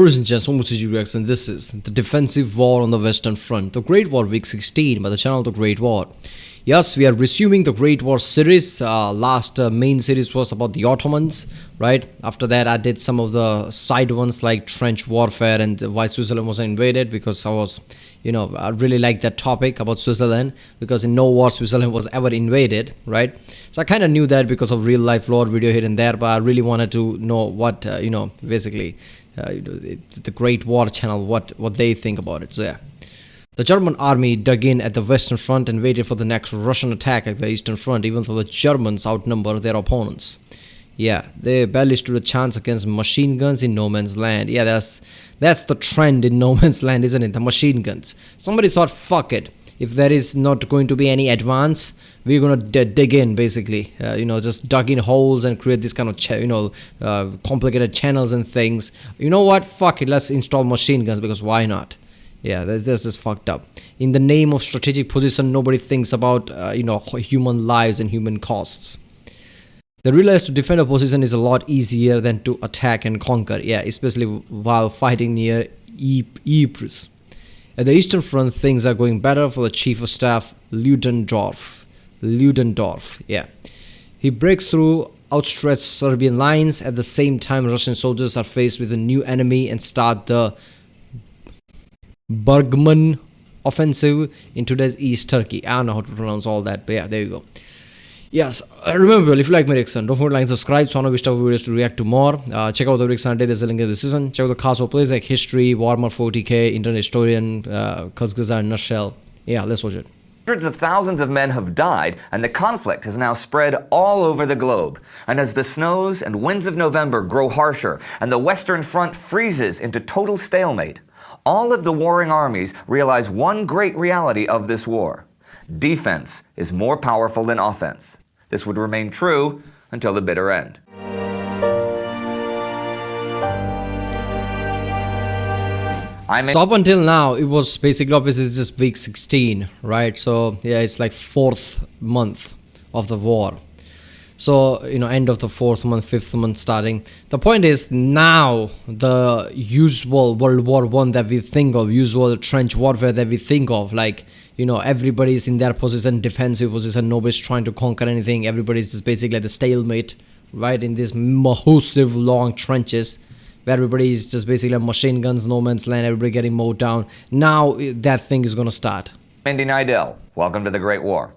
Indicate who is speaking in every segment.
Speaker 1: Ladies and gentlemen, and this is the Defensive War on the Western Front, the Great War Week 16 by the channel The Great War. Yes, we are resuming the Great War series. Last main series was about the Ottomans, right? After that, I did some of the side ones like trench warfare and why Switzerland was invaded, because I really like that topic about Switzerland, because in no war Switzerland was ever invaded, right? So I kind of knew that because of real life lore video here and there, but I really wanted to know what, basically the Great War channel, what they think about it. So yeah. The German army dug in at the Western Front and waited for the next Russian attack at the Eastern Front, even though the Germans outnumbered their opponents. Yeah, they barely stood a chance against machine guns in no man's land. Yeah, that's the trend in no man's land, isn't it? The machine guns. Somebody thought, fuck it. If there is not going to be any advance, we're gonna dig in, basically. Just dug in holes and create this kind of complicated channels and things. You know what? Fuck it. Let's install machine guns, because why not? Yeah, this is fucked up. In the name of strategic position, nobody thinks about human lives and human costs. They realize to defend a position is a lot easier than to attack and conquer. Yeah, especially while fighting near Ypres. At the Eastern Front, things are going better for the Chief of Staff Ludendorff. Yeah, he breaks through outstretched Serbian lines. At the same time, Russian soldiers are faced with a new enemy and start the Bergman Offensive in today's East Turkey. I don't know how to pronounce all that, but yeah, there you go. Yes, remember, if you like my reaction, don't forget to like and subscribe so I know which type of videos to react to more. Check out the reaction today, there's a link in the description. Check out the cast of plays like History, Warhammer 40k, Internet Historian, Kazgazar in Nutshell. Yeah, let's watch it.
Speaker 2: Hundreds of thousands of men have died, and the conflict has now spread all over the globe. And as the snows and winds of November grow harsher, and the Western Front freezes into total stalemate, all of the warring armies realize one great reality of this war. Defense is more powerful than offense. This would remain true until the bitter end.
Speaker 1: So up until now, it was basically, obviously, it's just week 16, right? So yeah, it's like 4th month of the war. So, end of the 4th month, 5th month starting. The point is, now the usual World War I that we think of, usual trench warfare that we think of, like, everybody's in their position, defensive position, nobody's trying to conquer anything, everybody's just basically at the stalemate, right, in these massive long trenches, where everybody is just basically machine guns, no man's land, everybody getting mowed down. Now that thing is going to start.
Speaker 2: Andy Nidell, welcome to the Great War.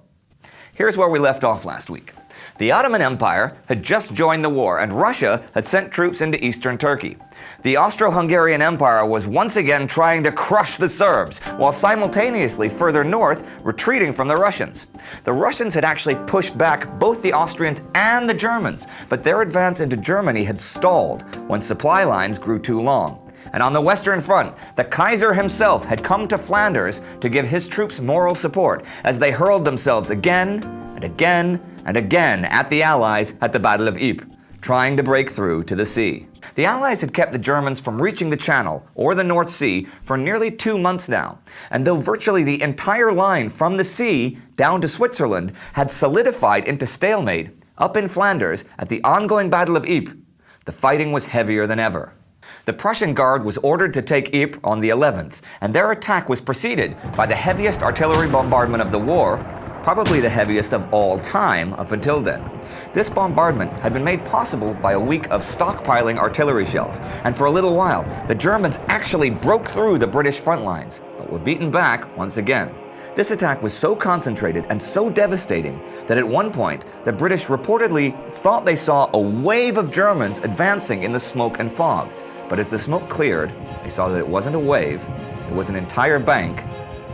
Speaker 2: Here's where we left off last week. The Ottoman Empire had just joined the war, and Russia had sent troops into eastern Turkey. The Austro-Hungarian Empire was once again trying to crush the Serbs, while simultaneously further north retreating from the Russians. The Russians had actually pushed back both the Austrians and the Germans, but their advance into Germany had stalled when supply lines grew too long. And on the Western Front, the Kaiser himself had come to Flanders to give his troops moral support as they hurled themselves again and again and again at the Allies at the Battle of Ypres, trying to break through to the sea. The Allies had kept the Germans from reaching the Channel or the North Sea for nearly 2 months now, and though virtually the entire line from the sea down to Switzerland had solidified into stalemate up in Flanders at the ongoing Battle of Ypres, the fighting was heavier than ever. The Prussian Guard was ordered to take Ypres on the 11th, and their attack was preceded by the heaviest artillery bombardment of the war, probably the heaviest of all time up until then. This bombardment had been made possible by a week of stockpiling artillery shells, and for a little while, the Germans actually broke through the British front lines, but were beaten back once again. This attack was so concentrated and so devastating that at one point, the British reportedly thought they saw a wave of Germans advancing in the smoke and fog. But as the smoke cleared, they saw that it wasn't a wave, it was an entire bank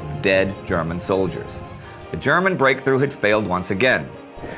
Speaker 2: of dead German soldiers. The German breakthrough had failed once again.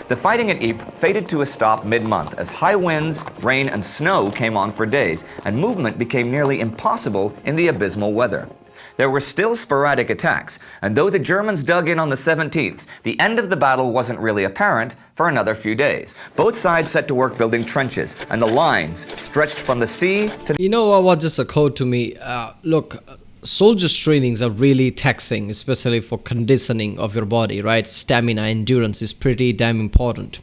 Speaker 2: The fighting at Ypres faded to a stop mid-month as high winds, rain, and snow came on for days, and movement became nearly impossible in the abysmal weather. There were still sporadic attacks, and though the Germans dug in on the 17th, the end of the battle wasn't really apparent for another few days. Both sides set to work building trenches, and the lines stretched from the sea to...
Speaker 1: You know what just occurred to me? Look, soldiers' trainings are really taxing, especially for conditioning of your body, right? Stamina, endurance is pretty damn important.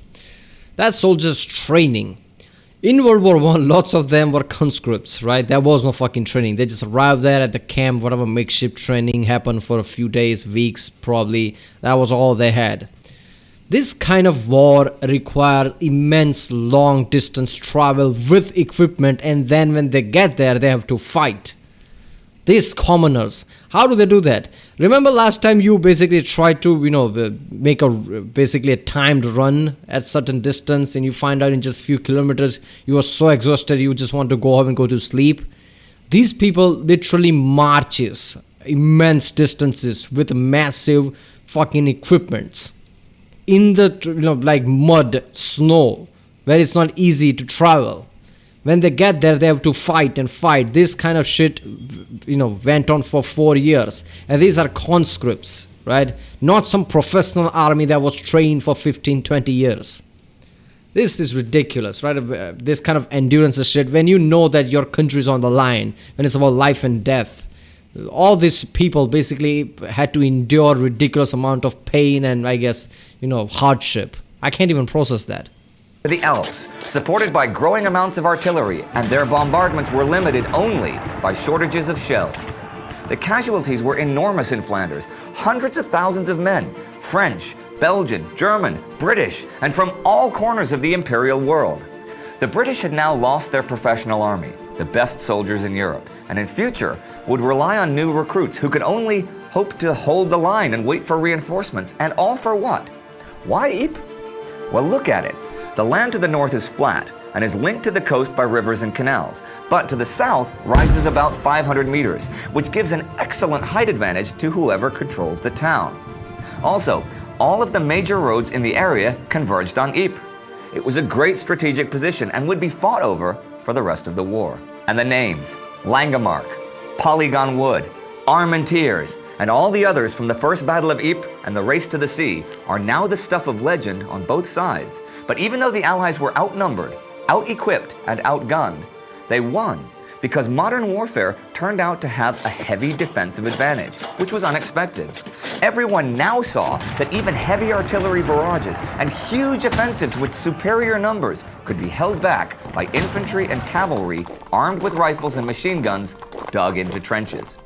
Speaker 1: That soldiers' training In World War One, lots of them were conscripts, right? There was no fucking training. They just arrived there at the camp, whatever makeshift training happened for a few days, weeks, probably. That was all they had. This kind of war requires immense long distance travel with equipment, and then when they get there, they have to fight. These commoners, how do they do that? Remember last time you basically tried to, make basically a timed run at certain distance, and you find out in just few kilometers you are so exhausted you just want to go home and go to sleep. These people literally marches immense distances with massive fucking equipments in the like mud, snow, where it's not easy to travel. When they get there, they have to fight and fight. This kind of shit, went on for 4 years. And these are conscripts, right? Not some professional army that was trained for 15, 20 years. This is ridiculous, right? This kind of endurance shit. When you know that your country is on the line, when it's about life and death, all these people basically had to endure ridiculous amount of pain and, I guess, hardship. I can't even process that.
Speaker 2: The Alps, supported by growing amounts of artillery, and their bombardments were limited only by shortages of shells. The casualties were enormous in Flanders. Hundreds of thousands of men, French, Belgian, German, British, and from all corners of the imperial world. The British had now lost their professional army, the best soldiers in Europe, and in future would rely on new recruits who could only hope to hold the line and wait for reinforcements, and all for what? Why Ypres? Well, look at it. The land to the north is flat and is linked to the coast by rivers and canals, but to the south rises about 500 meters, which gives an excellent height advantage to whoever controls the town. Also, all of the major roads in the area converged on Ypres. It was a great strategic position and would be fought over for the rest of the war. And the names, Langemarck, Polygon Wood, Armentières, and all the others from the First Battle of Ypres and the Race to the Sea are now the stuff of legend on both sides. But even though the Allies were outnumbered, out-equipped, and outgunned, they won because modern warfare turned out to have a heavy defensive advantage, which was unexpected. Everyone now saw that even heavy artillery barrages and huge offensives with superior numbers could be held back by infantry and cavalry armed with rifles and machine guns dug into trenches.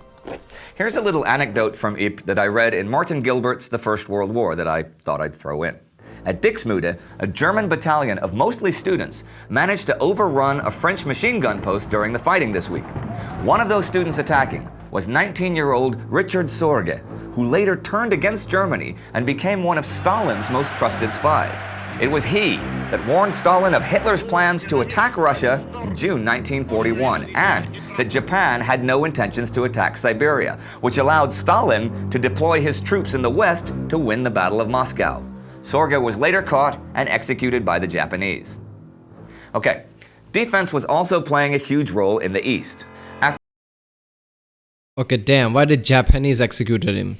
Speaker 2: Here's a little anecdote from Ypres that I read in Martin Gilbert's The First World War that I thought I'd throw in. At Dixmude, a German battalion of mostly students managed to overrun a French machine gun post during the fighting this week. One of those students attacking was 19-year-old Richard Sorgo, who later turned against Germany and became one of Stalin's most trusted spies. It was he that warned Stalin of Hitler's plans to attack Russia in June 1941, and that Japan had no intentions to attack Siberia, which allowed Stalin to deploy his troops in the west to win the Battle of Moscow. Sorgo was later caught and executed by the Japanese. Okay, defense was also playing a huge role in the east.
Speaker 1: Okay, damn, why did Japanese execute him?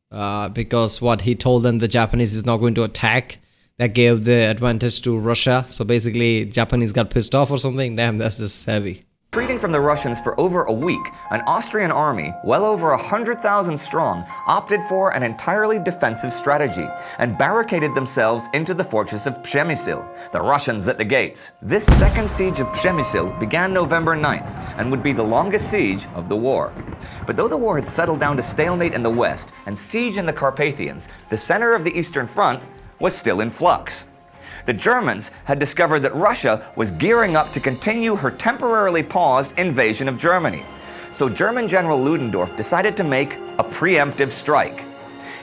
Speaker 1: Because what, he told them the Japanese is not going to attack? That gave the advantage to Russia, so basically Japanese got pissed off or something? Damn, that's just heavy.
Speaker 2: Retreating from the Russians for over a week, an Austrian army, well over 100,000 strong, opted for an entirely defensive strategy and barricaded themselves into the fortress of Przemyśl, the Russians at the gates. This second siege of Przemyśl began November 9th and would be the longest siege of the war. But though the war had settled down to stalemate in the west and siege in the Carpathians, the center of the Eastern Front was still in flux. The Germans had discovered that Russia was gearing up to continue her temporarily paused invasion of Germany. So German General Ludendorff decided to make a preemptive strike.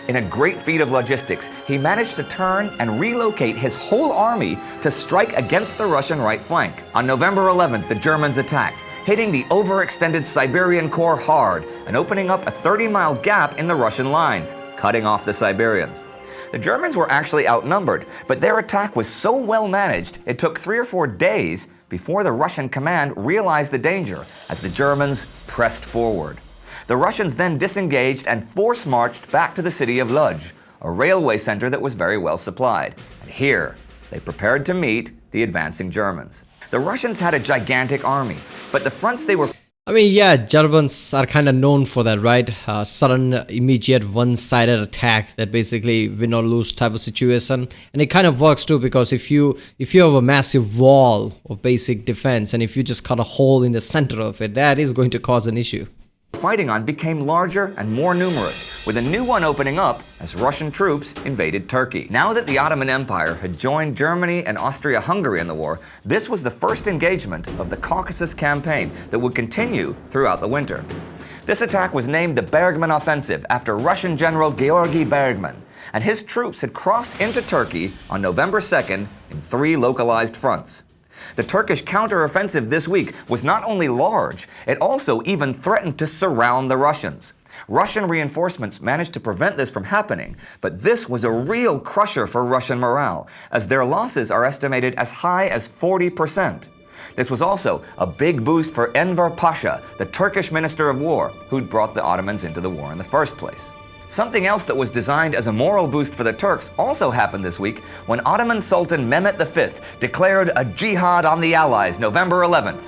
Speaker 2: In a great feat of logistics, he managed to turn and relocate his whole army to strike against the Russian right flank. On November 11th, the Germans attacked, hitting the overextended Siberian Corps hard and opening up a 30-mile gap in the Russian lines, cutting off the Siberians. The Germans were actually outnumbered, but their attack was so well managed, it took 3 or 4 days before the Russian command realized the danger as the Germans pressed forward. The Russians then disengaged and force-marched back to the city of Lodz, a railway center that was very well supplied. And here, they prepared to meet the advancing Germans. The Russians had a gigantic army, but the fronts they were...
Speaker 1: I mean, yeah, Germans are kind of known for that, right? Sudden, immediate, one-sided attack that basically win or lose type of situation, and it kind of works too because if you have a massive wall of basic defense, and if you just cut a hole in the center of it, that is going to cause an issue.
Speaker 2: Fighting on became larger and more numerous, with a new one opening up as Russian troops invaded Turkey. Now that the Ottoman Empire had joined Germany and Austria-Hungary in the war, this was the first engagement of the Caucasus campaign that would continue throughout the winter. This attack was named the Bergman Offensive after Russian General Georgy Bergman, and his troops had crossed into Turkey on November 2nd in 3 localized fronts. The Turkish counteroffensive this week was not only large, it also even threatened to surround the Russians. Russian reinforcements managed to prevent this from happening, but this was a real crusher for Russian morale, as their losses are estimated as high as 40%. This was also a big boost for Enver Pasha, the Turkish Minister of War, who'd brought the Ottomans into the war in the first place. Something else that was designed as a moral boost for the Turks also happened this week when Ottoman Sultan Mehmet V declared a jihad on the Allies November 11th.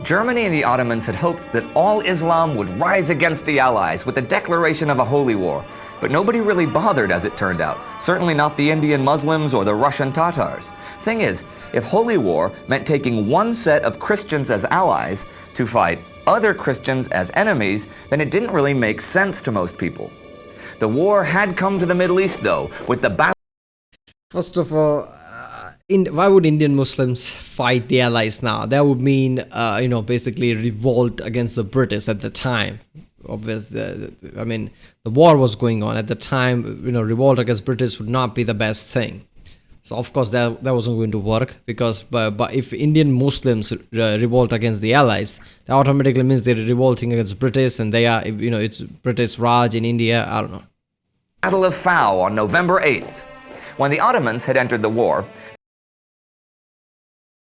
Speaker 2: Germany and the Ottomans had hoped that all Islam would rise against the Allies with the declaration of a holy war, but nobody really bothered as it turned out, certainly not the Indian Muslims or the Russian Tatars. Thing is, if holy war meant taking one set of Christians as allies to fight other Christians as enemies, then it didn't really make sense to most people. The war had come to the Middle East, though, with the battle.
Speaker 1: First of all, why would Indian Muslims fight the Allies now? That would mean, basically revolt against the British at the time. Obviously, I mean, the war was going on at the time. Revolt against British would not be the best thing. So of course that wasn't going to work because, but if Indian Muslims revolt against the Allies, that automatically means they're revolting against British, and they are, it's British Raj in India. I don't know.
Speaker 2: Battle of Fao on November 8th. When the Ottomans had entered the war,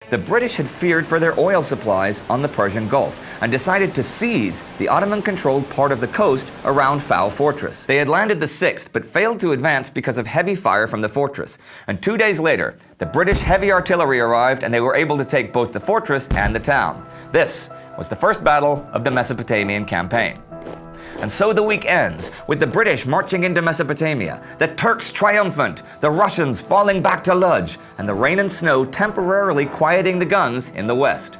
Speaker 2: the British had feared for their oil supplies on the Persian Gulf and decided to seize the Ottoman-controlled part of the coast around Fao Fortress. They had landed the 6th but failed to advance because of heavy fire from the fortress. And 2 days later, the British heavy artillery arrived and they were able to take both the fortress and the town. This was the first battle of the Mesopotamian campaign. And so the week ends, with the British marching into Mesopotamia, the Turks triumphant, the Russians falling back to Lodz, and the rain and snow temporarily quieting the guns in the west.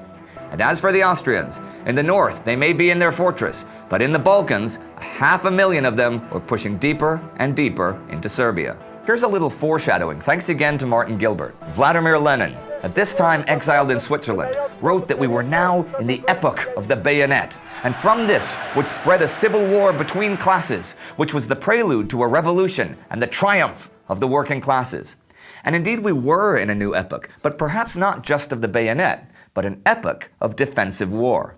Speaker 2: And as for the Austrians, in the north they may be in their fortress, but in the Balkans, 500,000 of them were pushing deeper and deeper into Serbia. Here's a little foreshadowing, thanks again to Martin Gilbert. Vladimir Lenin, at this time exiled in Switzerland, wrote that we were now in the epoch of the bayonet, and from this would spread a civil war between classes, which was the prelude to a revolution and the triumph of the working classes. And indeed we were in a new epoch, but perhaps not just of the bayonet, but an epoch of defensive war.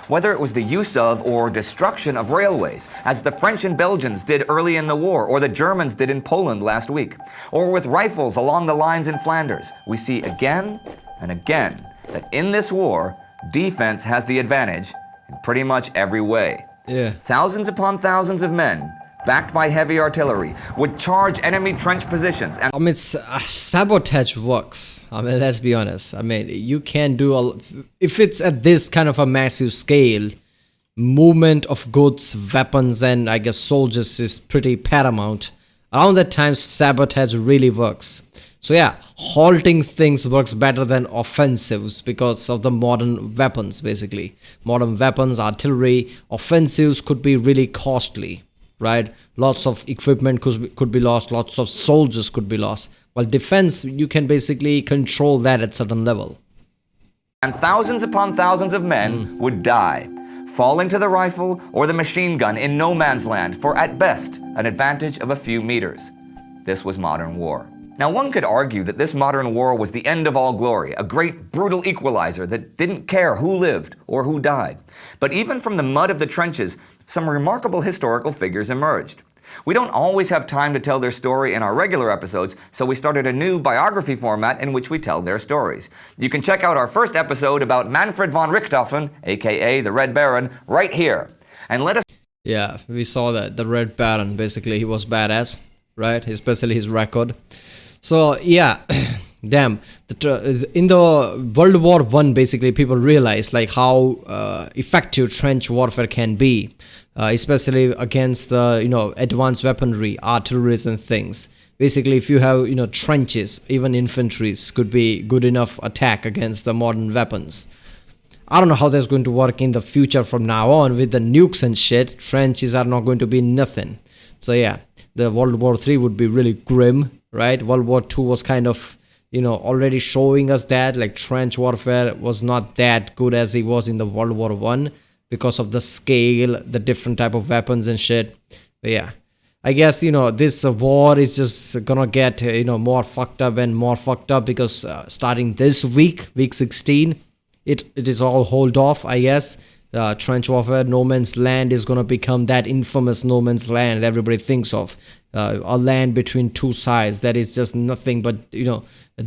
Speaker 2: Whether it was the use of or destruction of railways, as the French and Belgians did early in the war, or the Germans did in Poland last week, or with rifles along the lines in Flanders, we see again and again that in this war, defense has the advantage in pretty much every way.
Speaker 1: Yeah.
Speaker 2: Thousands upon thousands of men, backed by heavy artillery, would charge enemy trench positions. And
Speaker 1: I mean, sabotage works. I mean, let's be honest. I mean, you can do if it's at this kind of a massive scale, movement of goods, weapons, and I guess soldiers is pretty paramount. Around that time, sabotage really works. So yeah, halting things works better than offensives because of the modern weapons, basically. Modern weapons, artillery, offensives could be really costly. Right, lots of equipment could be lost, lots of soldiers could be lost. While defense, you can basically control that at certain level.
Speaker 2: And thousands upon thousands of men would die, falling to the rifle or the machine gun in no man's land for at best an advantage of a few meters. This was modern war. Now one could argue that this modern war was the end of all glory, a great brutal equalizer that didn't care who lived or who died. But even from the mud of the trenches, some remarkable historical figures emerged. We don't always have time to tell their story in our regular episodes, so we started a new biography format in which we tell their stories. You can check out our first episode about Manfred von Richthofen, aka the Red Baron, right here. And let us...
Speaker 1: Yeah, we saw that, the Red Baron, basically he was badass, right? Especially his record. So yeah, Damn, in the World War One, basically people realized like how effective trench warfare can be, especially against the advanced weaponry, artilleries and things. Basically, if you have trenches, even infantries could be good enough attack against the modern weapons. I don't know how that's going to work in the future from now on with the nukes and shit. Trenches are not going to be nothing. So yeah, the World War III would be really grim, right? World War II was kind of already showing us that like trench warfare was not that good as it was in the World War One because of the scale, the different type of weapons and shit. But yeah, I guess this war is just gonna get more fucked up and more fucked up because starting this week 16, it is all hold off, I guess. Trench warfare, no man's land is gonna become that infamous no man's land that everybody thinks of. A land between two sides that is just nothing but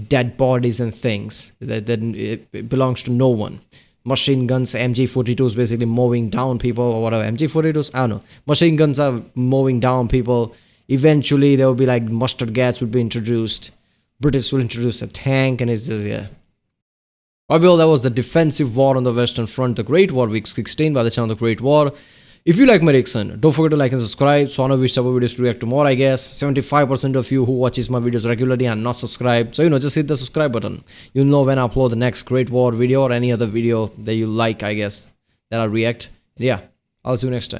Speaker 1: dead bodies and things that it belongs to no one. Machine guns, MG42s basically mowing down people or whatever. MG42s, I don't know. Machine guns are mowing down people. Eventually there will be like mustard gas would be introduced. British will introduce a tank, and it's just yeah. Alright, well, that was the defensive war on the Western Front, the Great War, week 16 by the channel The Great War. If you like my reaction, don't forget to like and subscribe. So I know which type of videos to react to more, I guess. 75% of you who watches my videos regularly are not subscribed. So just hit the subscribe button. You'll know when I upload the next Great War video or any other video that you like, I guess, that I react. Yeah, I'll see you next time.